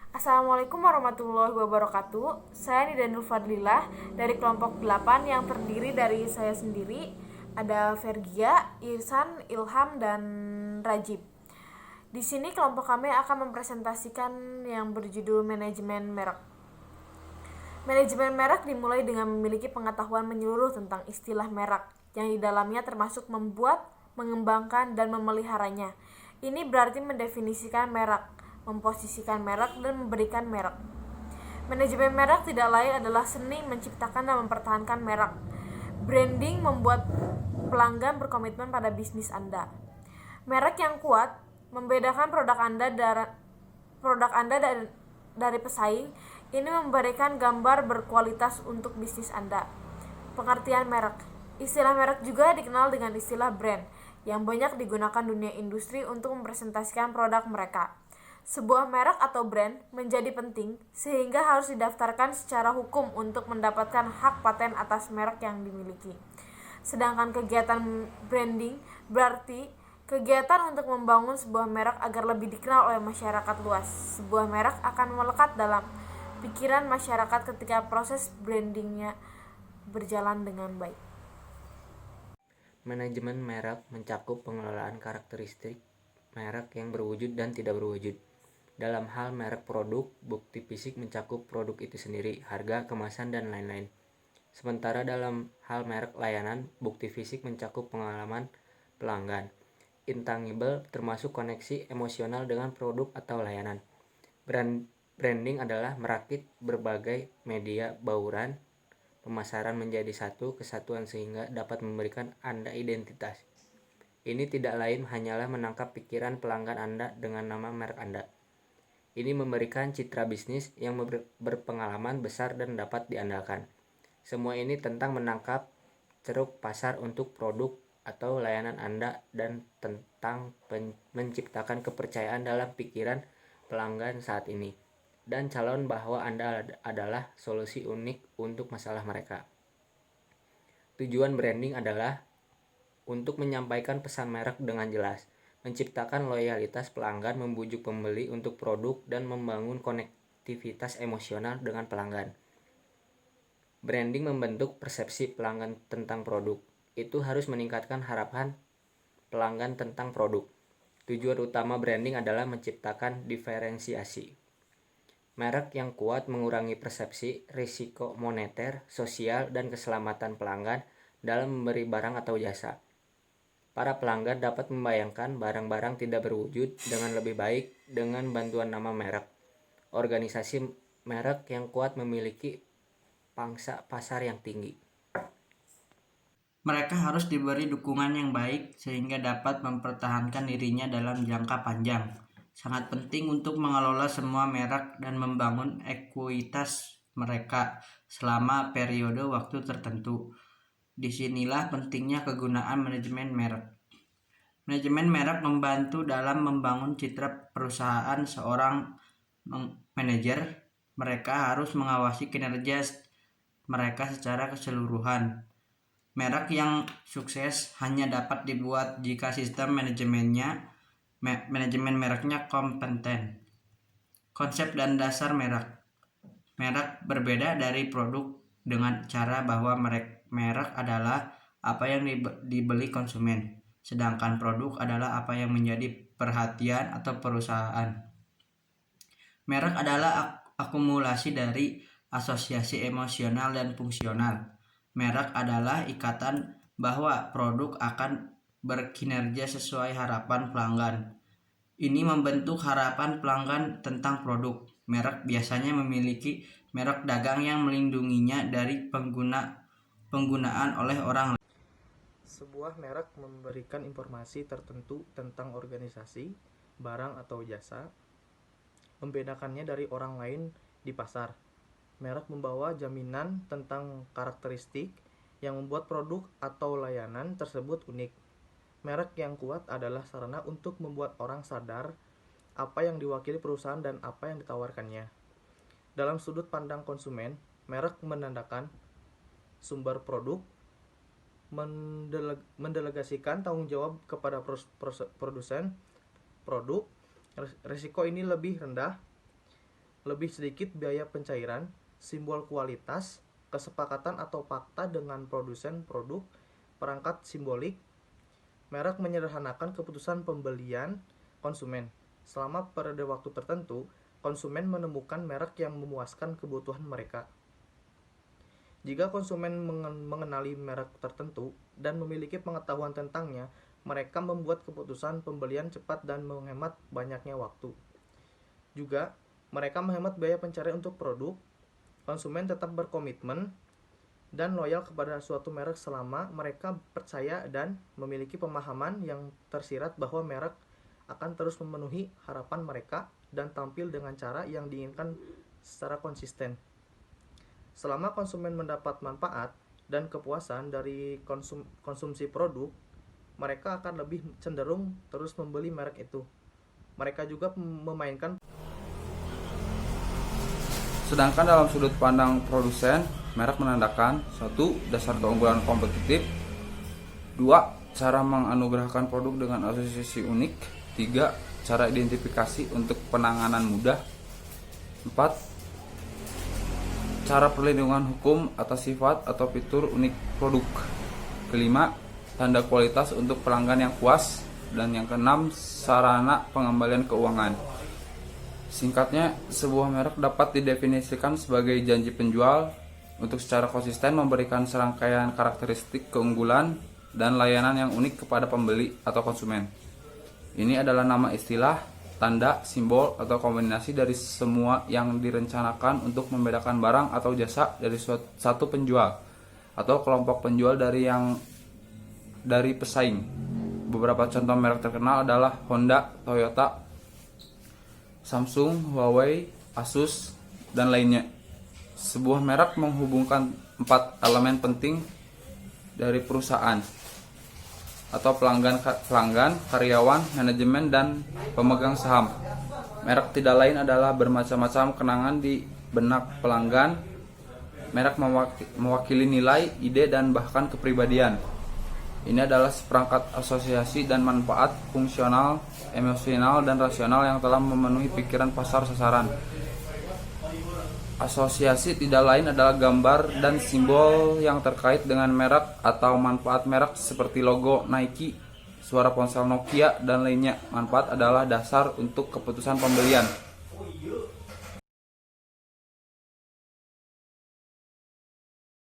Assalamualaikum warahmatullahi wabarakatuh. Saya Nidanul Fadlilah dari kelompok 8 yang terdiri dari saya sendiri, ada Vergia, Irsan, Ilham, dan Rajib. Di sini kelompok kami akan mempresentasikan yang berjudul manajemen merek. Manajemen merek dimulai dengan memiliki pengetahuan menyeluruh tentang istilah merek, yang di dalamnya termasuk membuat, mengembangkan, dan memeliharanya. Ini berarti mendefinisikan merek, memposisikan merek, dan memberikan merek. Manajemen merek tidak lain adalah seni menciptakan dan mempertahankan merek. Branding membuat pelanggan berkomitmen pada bisnis Anda. Merek yang kuat membedakan produk Anda dari pesaing. Ini memberikan gambar berkualitas untuk bisnis Anda. Pengertian merek. Istilah merek juga dikenal dengan istilah brand, yang banyak digunakan dunia industri untuk mempresentasikan produk mereka. Sebuah merek atau brand menjadi penting sehingga harus didaftarkan secara hukum untuk mendapatkan hak paten atas merek yang dimiliki. Sedangkan kegiatan branding berarti kegiatan untuk membangun sebuah merek agar lebih dikenal oleh masyarakat luas. Sebuah merek akan melekat dalam pikiran masyarakat ketika proses brandingnya berjalan dengan baik. Manajemen merek mencakup pengelolaan karakteristik merek yang berwujud dan tidak berwujud. Dalam hal merek produk, bukti fisik mencakup produk itu sendiri, harga, kemasan, dan lain-lain. Sementara dalam hal merek layanan, bukti fisik mencakup pengalaman pelanggan. Intangible termasuk koneksi emosional dengan produk atau layanan. Branding adalah merakit berbagai media bauran pemasaran menjadi satu kesatuan sehingga dapat memberikan Anda identitas. Ini tidak lain hanyalah menangkap pikiran pelanggan Anda dengan nama merek Anda. Ini memberikan citra bisnis yang berpengalaman besar dan dapat diandalkan. Semua ini tentang menangkap ceruk pasar untuk produk atau layanan Anda dan tentang menciptakan kepercayaan dalam pikiran pelanggan saat ini dan calon bahwa Anda adalah solusi unik untuk masalah mereka. Tujuan branding adalah untuk menyampaikan pesan merek dengan jelas, menciptakan loyalitas pelanggan, membujuk pembeli untuk produk, dan membangun konektivitas emosional dengan pelanggan. Branding membentuk persepsi pelanggan tentang produk. Itu harus meningkatkan harapan pelanggan tentang produk. Tujuan utama branding adalah menciptakan diferensiasi. Merek yang kuat mengurangi persepsi, risiko moneter, sosial, dan keselamatan pelanggan dalam memberi barang atau jasa. Para pelanggan dapat membayangkan barang-barang tidak berwujud dengan lebih baik dengan bantuan nama merek. Organisasi merek yang kuat memiliki pangsa pasar yang tinggi. Mereka harus diberi dukungan yang baik sehingga dapat mempertahankan dirinya dalam jangka panjang. Sangat penting untuk mengelola semua merek dan membangun ekuitas mereka selama periode waktu tertentu. Disinilah pentingnya kegunaan manajemen merek. Manajemen merek membantu dalam membangun citra perusahaan. Seorang manajer, mereka harus mengawasi kinerja mereka secara keseluruhan. Merek yang sukses hanya dapat dibuat jika sistem manajemen mereknya kompeten. Konsep dan dasar merek. Merek berbeda dari produk dengan cara bahwa merek adalah apa yang dibeli konsumen, sedangkan produk adalah apa yang menjadi perhatian atau perusahaan. Merek adalah akumulasi dari asosiasi emosional dan fungsional. Merek adalah ikatan bahwa produk akan berkinerja sesuai harapan pelanggan. Ini membentuk harapan pelanggan tentang produk. Merek biasanya memiliki merek dagang yang melindunginya dari penggunaan oleh orang lain. Sebuah merek memberikan informasi tertentu tentang organisasi, barang atau jasa, membedakannya dari orang lain di pasar. Merek membawa jaminan tentang karakteristik yang membuat produk atau layanan tersebut unik. Merek yang kuat adalah sarana untuk membuat orang sadar apa yang diwakili perusahaan dan apa yang ditawarkannya. Dalam sudut pandang konsumen, merek menandakan sumber produk, mendelegasikan tanggung jawab kepada produsen produk. Risiko ini lebih rendah lebih sedikit biaya pencairan, simbol kualitas, kesepakatan atau fakta dengan produsen produk, perangkat simbolik. Merek menyederhanakan keputusan pembelian konsumen. Selama periode waktu tertentu, konsumen menemukan merek yang memuaskan kebutuhan mereka. Jika konsumen mengenali merek tertentu dan memiliki pengetahuan tentangnya, mereka membuat keputusan pembelian cepat dan menghemat banyaknya waktu. Juga, mereka menghemat biaya pencarian untuk produk. Konsumen tetap berkomitmen dan loyal kepada suatu merek selama mereka percaya dan memiliki pemahaman yang tersirat bahwa merek akan terus memenuhi harapan mereka dan tampil dengan cara yang diinginkan secara konsisten. Selama konsumen mendapat manfaat dan kepuasan dari konsumsi produk, mereka akan lebih cenderung terus membeli merek itu. Mereka juga memainkan. Sedangkan dalam sudut pandang produsen, merek menandakan 1. Dasar keunggulan kompetitif, 2. Cara menganugerahkan produk dengan asosiasi unik, 3. Cara identifikasi untuk penanganan mudah, 4. Cara perlindungan hukum atas sifat atau fitur unik produk, kelima. Tanda kualitas untuk pelanggan yang puas, dan yang keenam, sarana pengembalian keuangan. Singkatnya, sebuah merek dapat didefinisikan sebagai janji penjual untuk secara konsisten memberikan serangkaian karakteristik keunggulan dan layanan yang unik kepada pembeli atau konsumen. Ini adalah nama istilah, tanda, simbol, atau kombinasi dari semua yang direncanakan untuk membedakan barang atau jasa dari satu penjual atau kelompok penjual dari pesaing. Beberapa contoh merek terkenal adalah Honda, Toyota, Samsung, Huawei, Asus, dan lainnya. Sebuah merek menghubungkan 4 elemen penting dari perusahaan atau pelanggan, karyawan, manajemen, dan pemegang saham. Merek tidak lain adalah bermacam-macam kenangan di benak pelanggan. Merek mewakili nilai, ide, dan bahkan kepribadian. Ini adalah seperangkat asosiasi dan manfaat fungsional, emosional, dan rasional yang telah memenuhi pikiran pasar sasaran. Asosiasi tidak lain adalah gambar dan simbol yang terkait dengan merek atau manfaat merek seperti logo Nike, suara ponsel Nokia, dan lainnya. Manfaat adalah dasar untuk keputusan pembelian.